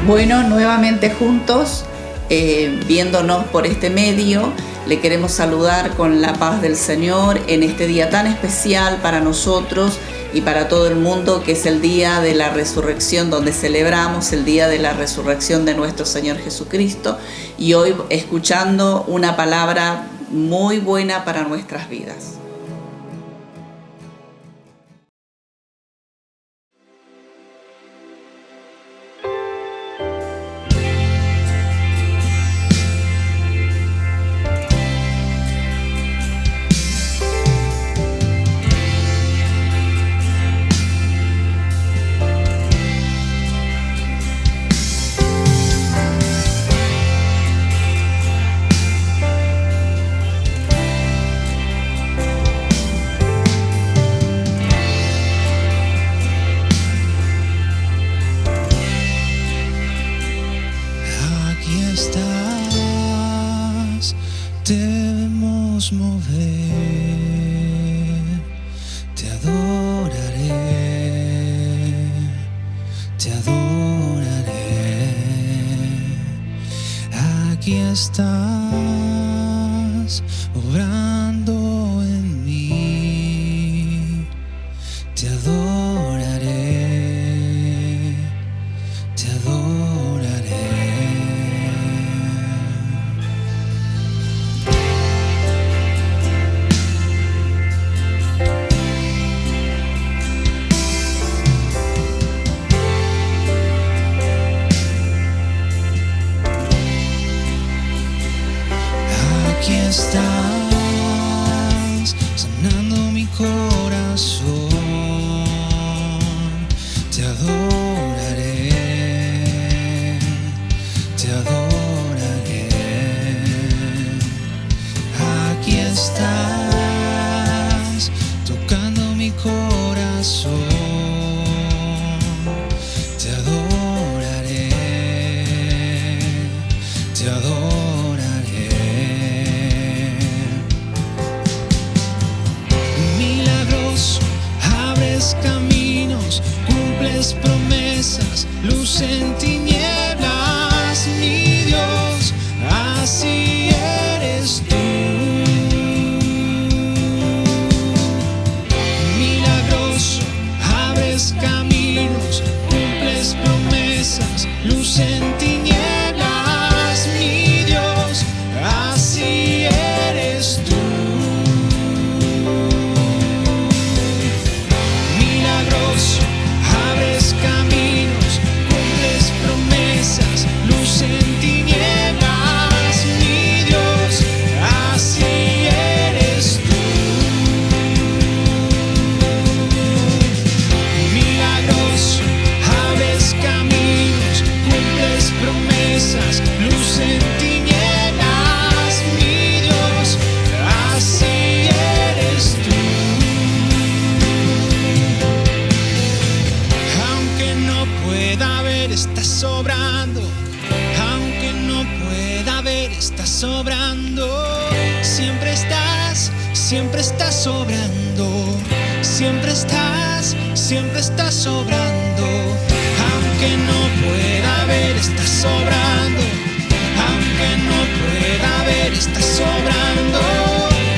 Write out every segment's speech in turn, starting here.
Bueno, nuevamente juntos, viéndonos por este medio, le queremos saludar con la paz del Señor en este día tan especial para nosotros y para todo el mundo, que es el día de la resurrección, donde celebramos el día de la resurrección de nuestro Señor Jesucristo, y hoy escuchando una palabra muy buena para nuestras vidas. Debemos mover, te adoraré, te adoraré. Aquí estás, obrando en mí, te adoraré, te adoraré. Aquí estás, sanando mi corazón, te adoraré, te adoraré. Aquí estás, tocando mi corazón, te adoraré, te adoraré. Caminos, cumples promesas, luz en tinieblas, mi Dios, así eres tú. Milagroso, abres caminos, cumples promesas, luz en tinieblas, mi Dios, así eres tú. Abres caminos, cumples promesas, luz en tinieblas, mi Dios, así eres tú. Milagroso, abres caminos, cumples promesas, luz en tinieblas, mi Dios, así eres tú. Pueda ver, estás sobrando. Aunque no pueda ver, estás sobrando. Siempre estás sobrando. Siempre estás sobrando. Aunque no pueda ver, estás sobrando. Aunque no pueda ver, estás sobrando.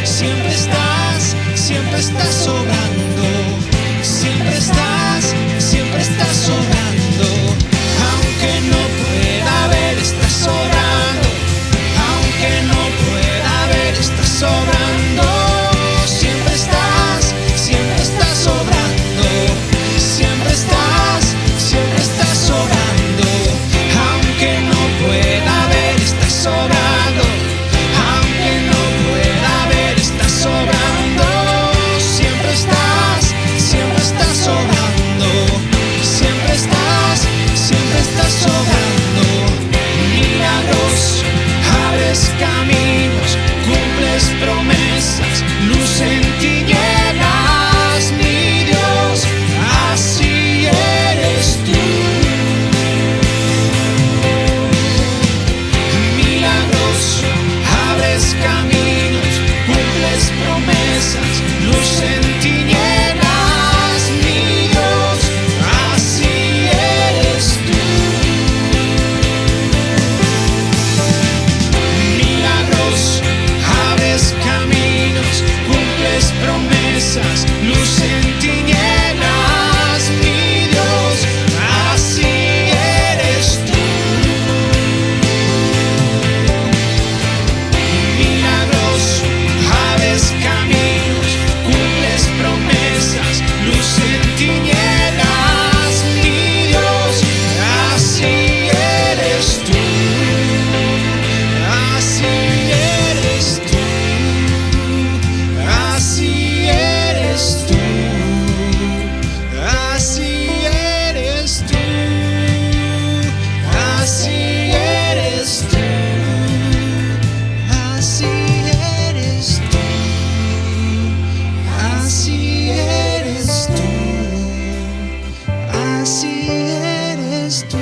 Siempre estás sobrando. Siempre estás sobrando. Aunque no pueda ver, estás sobrando. Aunque no pueda ver, estás sobrando. Siempre estás sobrando. Siempre estás sobrando. Aunque no pueda ver, estás sobrando. Aunque no pueda ver, estás sobrando. Siempre estás sobrando. promesas, luz en tinieblas, mi Dios, así eres tú. Milagroso, abres caminos, cumples promesas, luz en tinieblas, mi Dios, así eres tú. Así eres tú. Así eres tú. Así eres tú. Así eres tú. Así eres tú. Así eres tú. Así eres tú.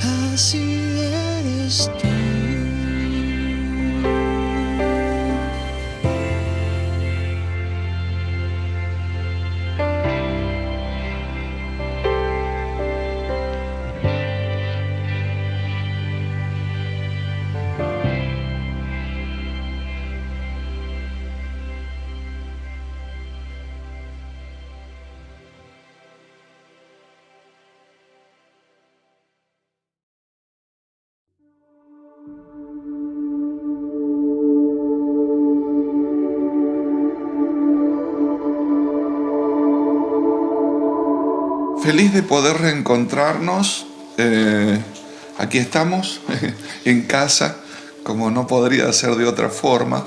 Así eres tú. Feliz de poder reencontrarnos. Aquí estamos, en casa, como no podría ser de otra forma.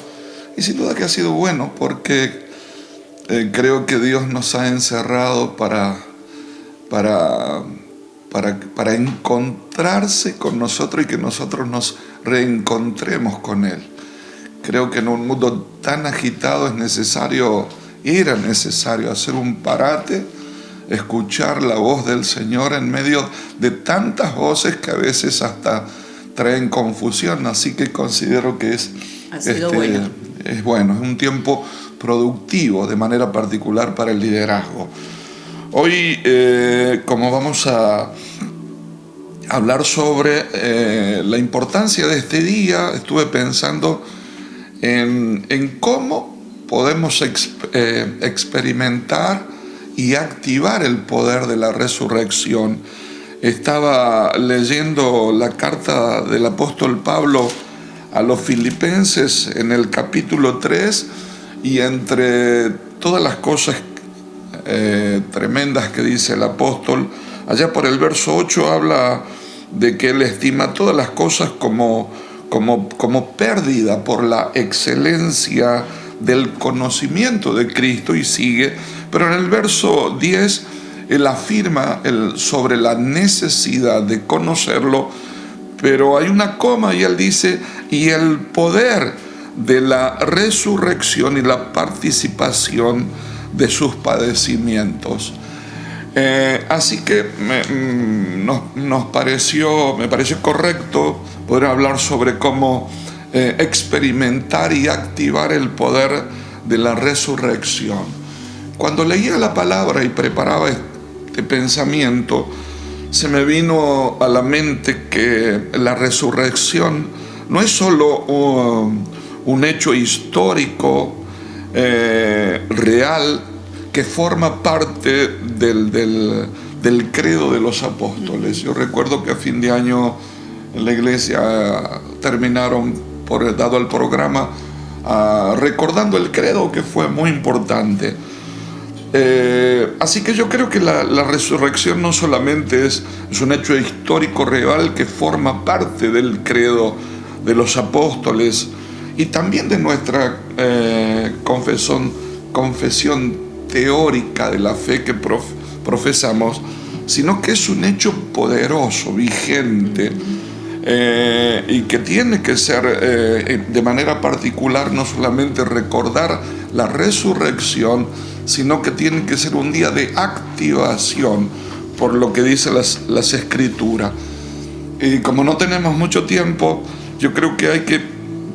Y sin duda que ha sido bueno, porque creo que Dios nos ha encerrado para encontrarse con nosotros y que nosotros nos reencontremos con Él. Creo que en un mundo tan agitado era necesario hacer un parate, escuchar la voz del Señor en medio de tantas voces que a veces hasta traen confusión. Así que considero que es un tiempo productivo de manera particular para el liderazgo. Hoy, como vamos a hablar sobre la importancia de este día, estuve pensando en cómo podemos experimentar y activar el poder de la resurrección. Estaba leyendo la carta del apóstol Pablo a los Filipenses en el capítulo 3, y entre todas las cosas tremendas que dice el apóstol, allá por el verso 8 habla de que él estima todas las cosas como pérdida por la excelencia del conocimiento de Cristo, y sigue. Pero en el verso 10 él afirma sobre la necesidad de conocerlo, pero hay una coma y él dice: y el poder de la resurrección y la participación de sus padecimientos. Así que me pareció correcto poder hablar sobre cómo experimentar y activar el poder de la resurrección. Cuando leía la palabra y preparaba este pensamiento, se me vino a la mente que la resurrección no es solo un hecho histórico real que forma parte del credo de los apóstoles. Yo recuerdo que a fin de año en la iglesia terminaron, dado el programa, recordando el credo, que fue muy importante. Así que yo creo que la resurrección no solamente es un hecho histórico real que forma parte del credo de los apóstoles y también de nuestra confesión teórica de la fe que profesamos, sino que es un hecho poderoso, vigente, y que tiene que ser de manera particular no solamente recordar la resurrección, sino que tiene que ser un día de activación, por lo que dicen las Escrituras. Y como no tenemos mucho tiempo, yo creo que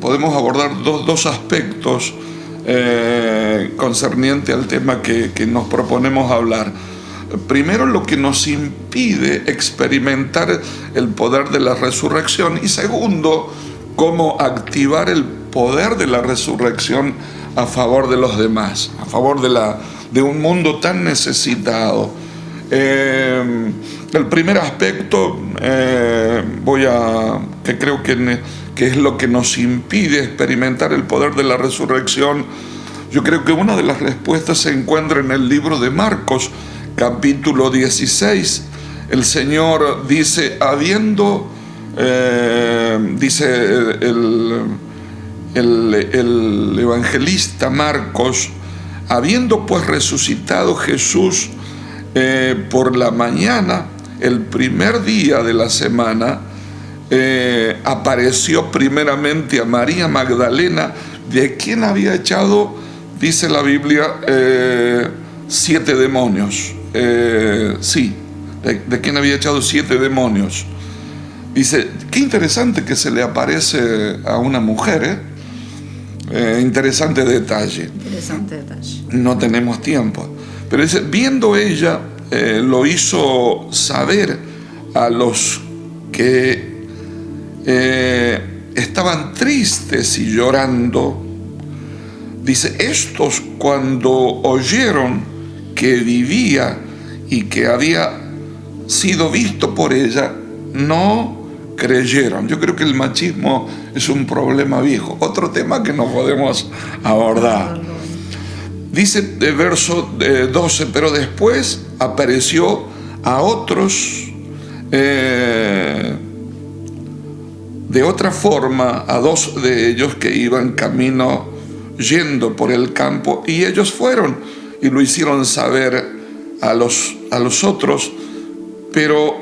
podemos abordar dos aspectos concerniente al tema que nos proponemos hablar. Primero, lo que nos impide experimentar el poder de la resurrección, y segundo, cómo activar el poder de la resurrección a favor de los demás, a favor de un mundo tan necesitado. El primer aspecto, que creo que es lo que nos impide experimentar el poder de la resurrección, yo creo que una de las respuestas se encuentra en el libro de Marcos, capítulo 16. El Señor dice, dice el evangelista Marcos, habiendo pues resucitado Jesús por la mañana, el primer día de la semana, apareció primeramente a María Magdalena, de quien había echado, dice la Biblia, 7 demonios. De quien había echado 7 demonios. Dice, qué interesante que se le aparece a una mujer, interesante detalle. No tenemos tiempo. Pero dice, viendo ella, lo hizo saber a los que estaban tristes y llorando. Dice, estos cuando oyeron que vivía y que había sido visto por ella, no creyeron. Yo creo que el machismo es un problema viejo, otro tema que no podemos abordar. Dice el verso 12, pero después apareció a otros de otra forma, a 2 de ellos que iban camino yendo por el campo, y ellos fueron y lo hicieron saber a los otros, pero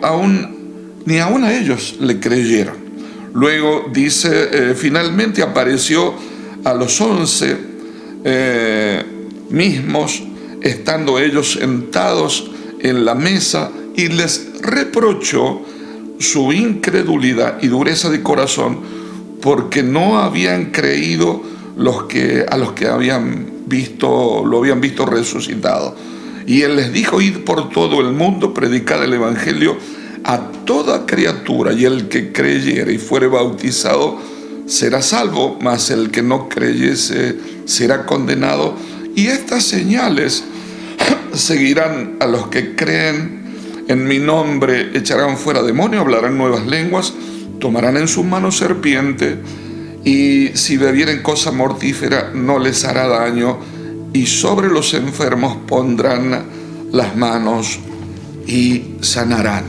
ni aún a ellos le creyeron. Luego dice, finalmente apareció a los 11 mismos, estando ellos sentados en la mesa, y les reprochó su incredulidad y dureza de corazón, porque no habían creído a los que lo habían visto resucitado. Y él les dijo, id por todo el mundo, predicad el evangelio a toda criatura, y el que creyere y fuere bautizado será salvo, mas el que no creyese será condenado. Y estas señales seguirán a los que creen. En mi nombre echarán fuera demonios, hablarán nuevas lenguas, tomarán en sus manos serpiente, y si bebieren cosa mortífera no les hará daño, y sobre los enfermos pondrán las manos y sanarán.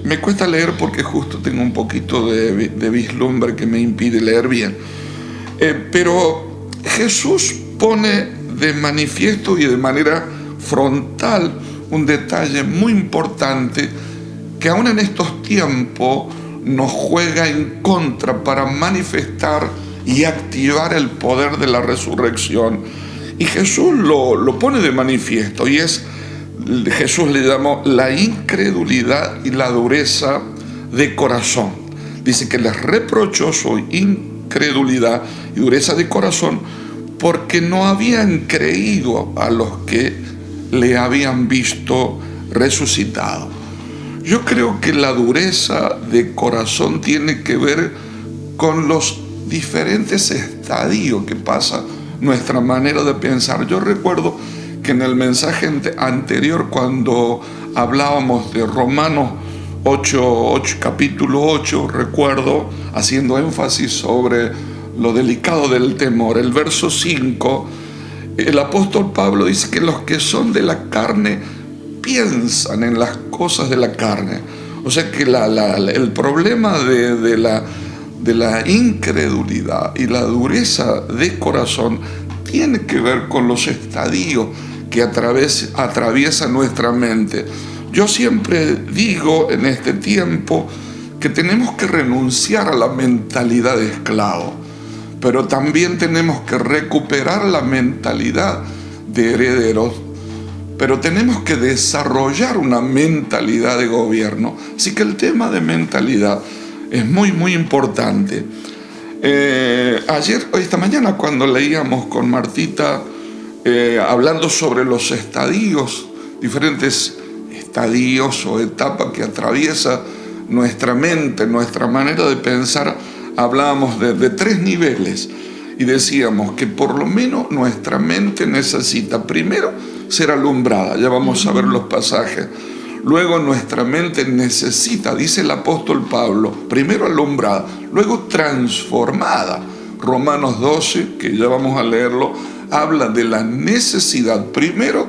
Me cuesta leer porque justo tengo un poquito de vislumbre que me impide leer bien. Pero Jesús pone de manifiesto y de manera frontal un detalle muy importante que aún en estos tiempos nos juega en contra para manifestar y activar el poder de la resurrección. Y Jesús lo pone de manifiesto, y Jesús le llamó la incredulidad y la dureza de corazón. Dice que les reprochó su incredulidad y dureza de corazón porque no habían creído a los que le habían visto resucitado. Yo creo que la dureza de corazón tiene que ver con los diferentes estadios que pasa nuestra manera de pensar. Yo recuerdo que en el mensaje anterior, cuando hablábamos de Romanos 8, capítulo 8, recuerdo, haciendo énfasis sobre lo delicado del temor, el verso 5, el apóstol Pablo dice que los que son de la carne piensan en las cosas de la carne. O sea que el problema de la incredulidad y la dureza de corazón tiene que ver con los estadios que atraviesa nuestra mente. Yo siempre digo en este tiempo que tenemos que renunciar a la mentalidad de esclavo, pero también tenemos que recuperar la mentalidad de herederos, pero tenemos que desarrollar una mentalidad de gobierno. Así que el tema de mentalidad es muy, muy importante. Esta mañana, cuando leíamos con Martita, hablando sobre los estadios, diferentes estadios o etapas que atraviesa nuestra mente, nuestra manera de pensar, hablábamos de 3 niveles. y decíamos que por lo menos nuestra mente necesita primero ser alumbrada, ya vamos a ver los pasajes. Luego nuestra mente necesita, dice el apóstol Pablo, primero alumbrada, luego transformada. Romanos 12, que ya vamos a leerlo, habla de la necesidad primero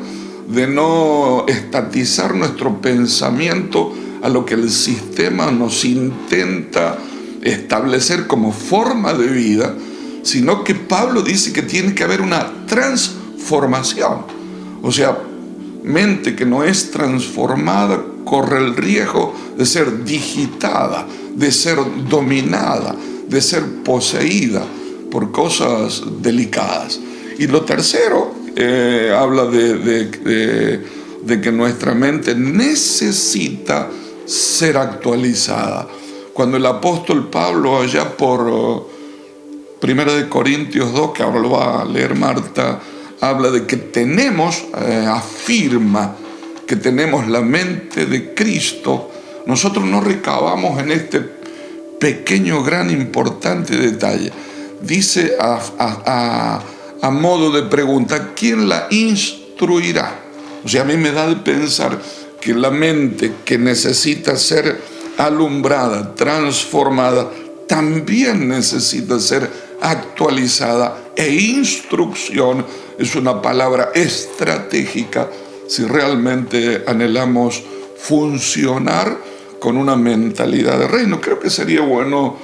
de no estatizar nuestro pensamiento a lo que el sistema nos intenta establecer como forma de vida, sino que Pablo dice que tiene que haber una transformación. O sea, mente que no es transformada corre el riesgo de ser digitada, de ser dominada, de ser poseída por cosas delicadas. Y lo tercero, habla de que nuestra mente necesita ser actualizada. Cuando el apóstol Pablo, allá por 1 Corintios 2, que ahora lo va a leer Marta, habla de que afirma que tenemos la mente de Cristo. Nosotros no recabamos en este pequeño, gran, importante detalle. Dice a modo de pregunta, ¿quién la instruirá? O sea, a mí me da de pensar que la mente que necesita ser alumbrada, transformada, también necesita ser actualizada, e instrucción es una palabra estratégica si realmente anhelamos funcionar con una mentalidad de reino. Creo que sería bueno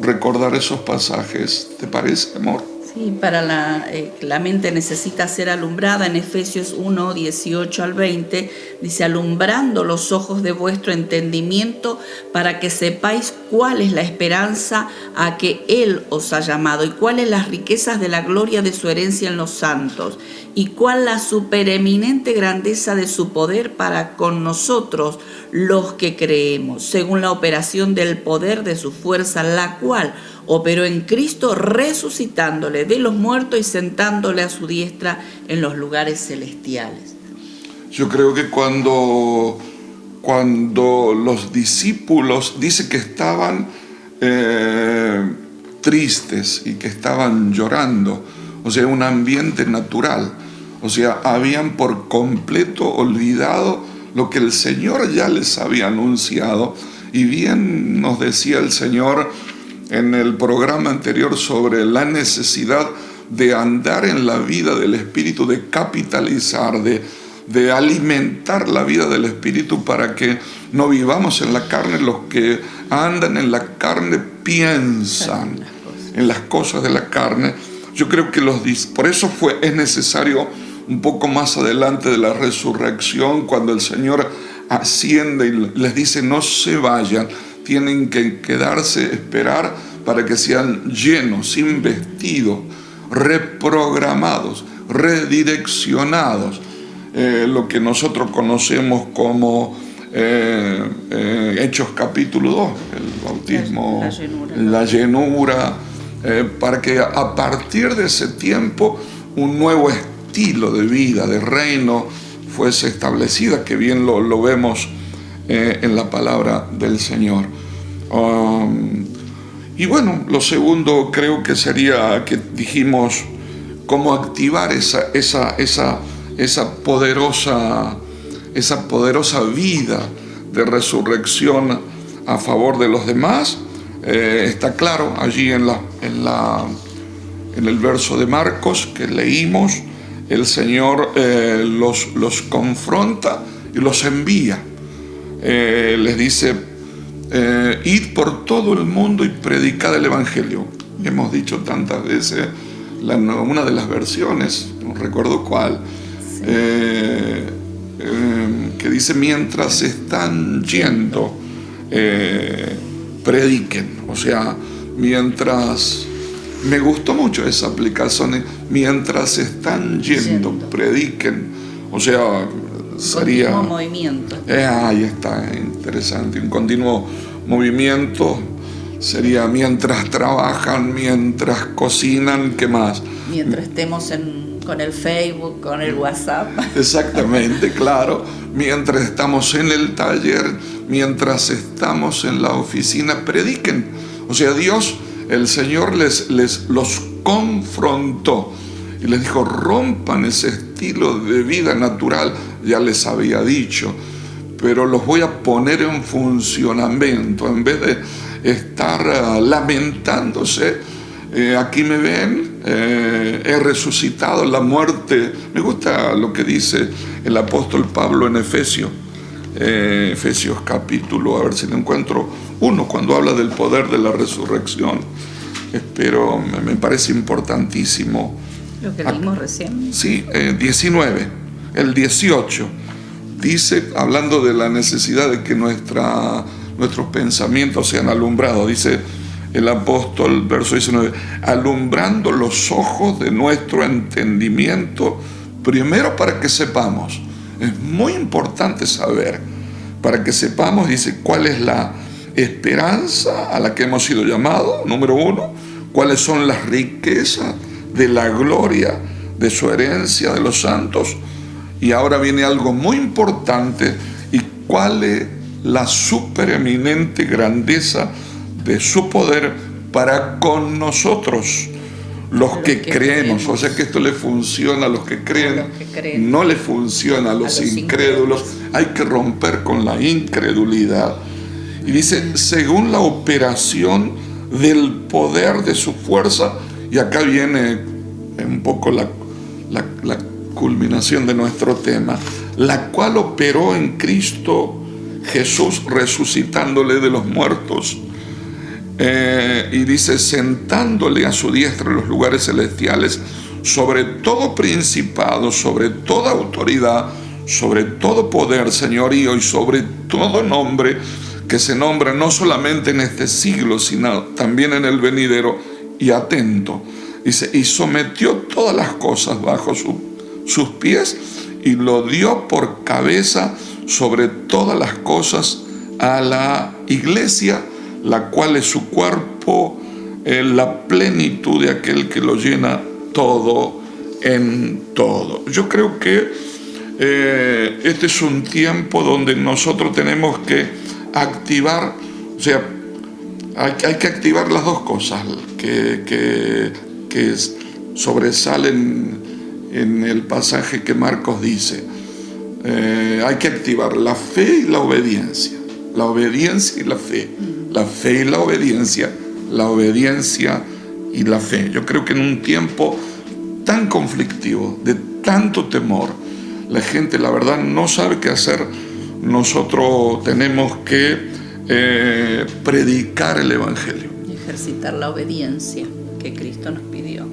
recordar esos pasajes. ¿Te parece, amor? Sí, para la mente necesita ser alumbrada. En Efesios 1, 18 al 20, dice: alumbrando los ojos de vuestro entendimiento, para que sepáis cuál es la esperanza a que Él os ha llamado, y cuáles las riquezas de la gloria de su herencia en los santos, y cuál la supereminente grandeza de su poder para con nosotros los que creemos, según la operación del poder de su fuerza, la cual operó en Cristo, resucitándole de los muertos y sentándole a su diestra en los lugares celestiales. Yo creo que cuando los discípulos, dice que estaban tristes y que estaban llorando, o sea, un ambiente natural, o sea, habían por completo olvidado lo que el Señor ya les había anunciado. Y bien nos decía el Señor en el programa anterior sobre la necesidad de andar en la vida del Espíritu, de capitalizar, de alimentar la vida del Espíritu para que no vivamos en la carne. Los que andan en la carne piensan en las cosas de la carne. Yo creo que por eso es necesario un poco más adelante de la resurrección, cuando el Señor asciende y les dice no se vayan, tienen que quedarse, esperar para que sean llenos, investidos, reprogramados, redireccionados. Lo que nosotros conocemos como Hechos capítulo 2, el bautismo, la llenura, para que a partir de ese tiempo un nuevo estilo de vida, de reino, fuese establecida, que bien lo vemos en la palabra del Señor. Y bueno, lo segundo creo que sería que dijimos cómo activar esa poderosa vida de resurrección a favor de los demás. Está claro allí en el verso de Marcos que leímos. El Señor los confronta y los envía. Les dice: id por todo el mundo y predicad el Evangelio. Hemos dicho tantas veces, una de las versiones, no recuerdo cuál, sí, que dice: mientras están yendo, prediquen. O sea, mientras... Me gustó mucho esa aplicación, mientras están yendo, prediquen. O sea, sería... Continuo movimiento. Ahí está, interesante. Un continuo movimiento sería mientras trabajan, mientras cocinan, ¿qué más? Mientras estemos con el Facebook, con el WhatsApp. Exactamente, claro. Mientras estamos en el taller, mientras estamos en la oficina, prediquen. O sea, Dios... El Señor los confrontó y les dijo: rompan ese estilo de vida natural. Ya les había dicho, pero los voy a poner en funcionamiento. En vez de estar lamentándose, aquí me ven, he resucitado la muerte. Me gusta lo que dice el apóstol Pablo en Efesios capítulo, a ver si lo encuentro, 1, cuando habla del poder de la resurrección. Pero me parece importantísimo. Lo que leímos recién. Sí, 19, el 18, dice, hablando de la necesidad de que nuestros pensamientos sean alumbrados, dice el apóstol, verso 19, alumbrando los ojos de nuestro entendimiento, primero para que sepamos. Es muy importante saber, para que sepamos, dice, cuál es la esperanza a la que hemos sido llamados, número 1, cuáles son las riquezas de la gloria de su herencia de los santos, y ahora viene algo muy importante, y cuál es la supereminente grandeza de su poder para con nosotros, los que creemos. O sea que esto le funciona a los que creen, no le funciona a los incrédulos. Hay que romper con la incredulidad. Y dice, según la operación del poder de su fuerza, y acá viene un poco la culminación de nuestro tema, la cual operó en Cristo Jesús, resucitándole de los muertos, y dice, sentándole a su diestra en los lugares celestiales, sobre todo principado, sobre toda autoridad, sobre todo poder, señorío, y sobre todo nombre que se nombra no solamente en este siglo, sino también en el venidero. Y atento, dice, y sometió todas las cosas bajo sus pies, y lo dio por cabeza sobre todas las cosas a la iglesia, la cual es su cuerpo, la plenitud de aquel que lo llena todo en todo. Yo creo que este es un tiempo donde nosotros tenemos que activar, o sea, hay que activar las dos cosas que sobresalen en el pasaje que Marcos dice. Hay que activar la fe y la obediencia y la fe. La fe y la obediencia y la fe. Yo creo que en un tiempo tan conflictivo, de tanto temor, la gente, la verdad, no sabe qué hacer. Nosotros tenemos que predicar el Evangelio. Y ejercitar la obediencia que Cristo nos pidió.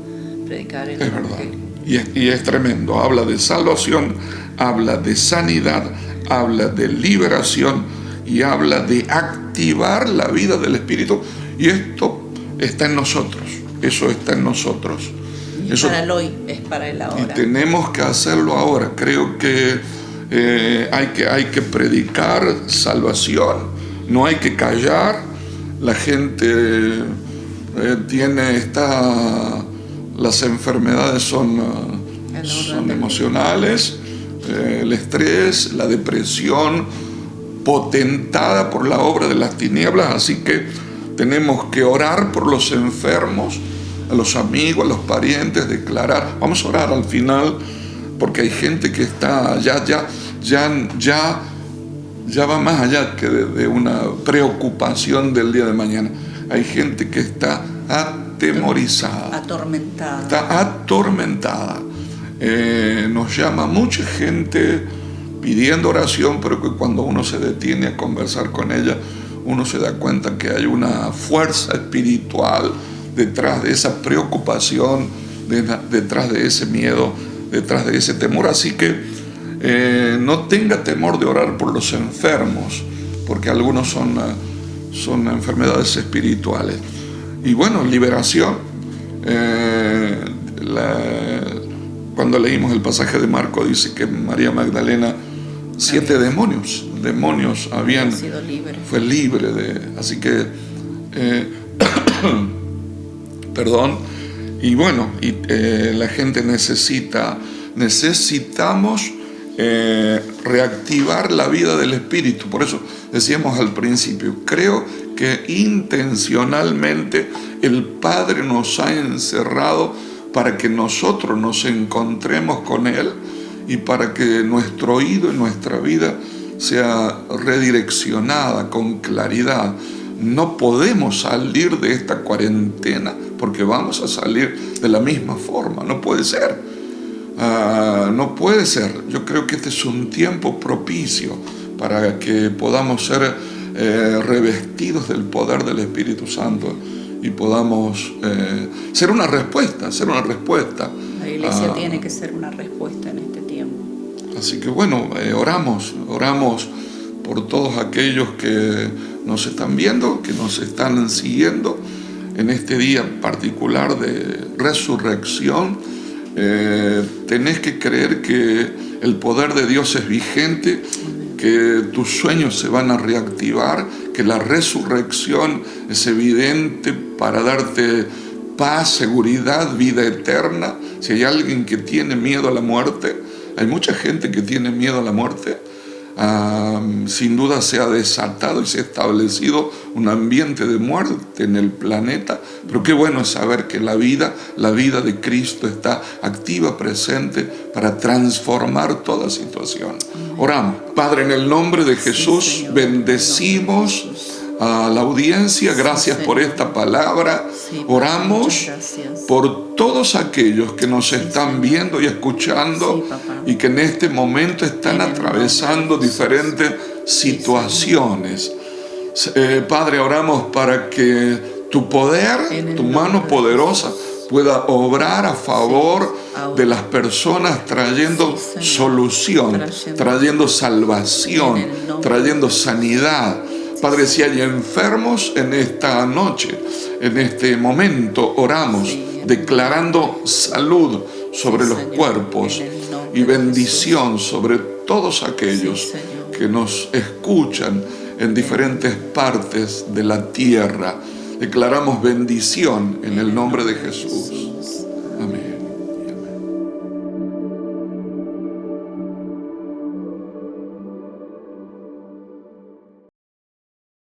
Predicar el Evangelio. Y es tremendo. Habla de salvación, habla de sanidad, habla de liberación, y habla de activar la vida del Espíritu, y esto está en nosotros, eso está en nosotros. Eso, para el hoy, es para el ahora. Y tenemos que hacerlo ahora. Creo que hay que predicar salvación, no hay que callar. La gente las enfermedades son emocionales, el estrés, la depresión, potentada por la obra de las tinieblas. Así que tenemos que orar por los enfermos, a los amigos, a los parientes, declarar. Vamos a orar al final, porque hay gente que está ya va más allá que de una preocupación del día de mañana. Hay gente que está atemorizada, atormentada. Está atormentada. Nos llama mucha gente pidiendo oración, pero que cuando uno se detiene a conversar con ella, uno se da cuenta que hay una fuerza espiritual detrás de esa preocupación, detrás de ese miedo, detrás de ese temor. Así que no tenga temor de orar por los enfermos, porque algunos son enfermedades espirituales. Y bueno, liberación. Cuando leímos el pasaje de Marcos, dice que María Magdalena, 7 demonios fue libre así que perdón. Y bueno, la gente necesitamos reactivar la vida del Espíritu. Por eso decíamos al principio, creo que intencionalmente el Padre nos ha encerrado para que nosotros nos encontremos con Él y para que nuestro oído y nuestra vida sea redireccionada con claridad. No podemos salir de esta cuarentena porque vamos a salir de la misma forma. No puede ser. No puede ser. Yo creo que este es un tiempo propicio para que podamos ser revestidos del poder del Espíritu Santo y podamos ser una respuesta. La iglesia tiene que ser una respuesta en este tiempo. Así que bueno, oramos por todos aquellos que nos están viendo, que nos están siguiendo en este día particular de resurrección. Tenés que creer que el poder de Dios es vigente, que tus sueños se van a reactivar, que la resurrección es evidente para darte paz, seguridad, vida eterna. Si hay alguien que tiene miedo a la muerte, hay mucha gente que tiene miedo a la muerte. Sin duda se ha desatado y se ha establecido un ambiente de muerte en el planeta, pero qué bueno es saber que la vida de Cristo está activa, presente para transformar toda situación. Oramos. Padre, en el nombre de Jesús, Sí, Señor, bendecimos a la audiencia. Gracias por esta palabra. Oramos muchas gracias. por todos aquellos que nos están viendo y escuchando Sí, papá. y que en este momento están atravesando diferentes situaciones. Padre, oramos para que tu poder, tu mano poderosa pueda obrar a favor de las personas, trayendo solución, trayendo salvación, trayendo sanidad. Padre, si hay enfermos en esta noche, en este momento, oramos, declarando salud sobre los cuerpos y bendición sobre todos aquellos que nos escuchan en diferentes partes de la tierra. Declaramos bendición en el nombre de Jesús.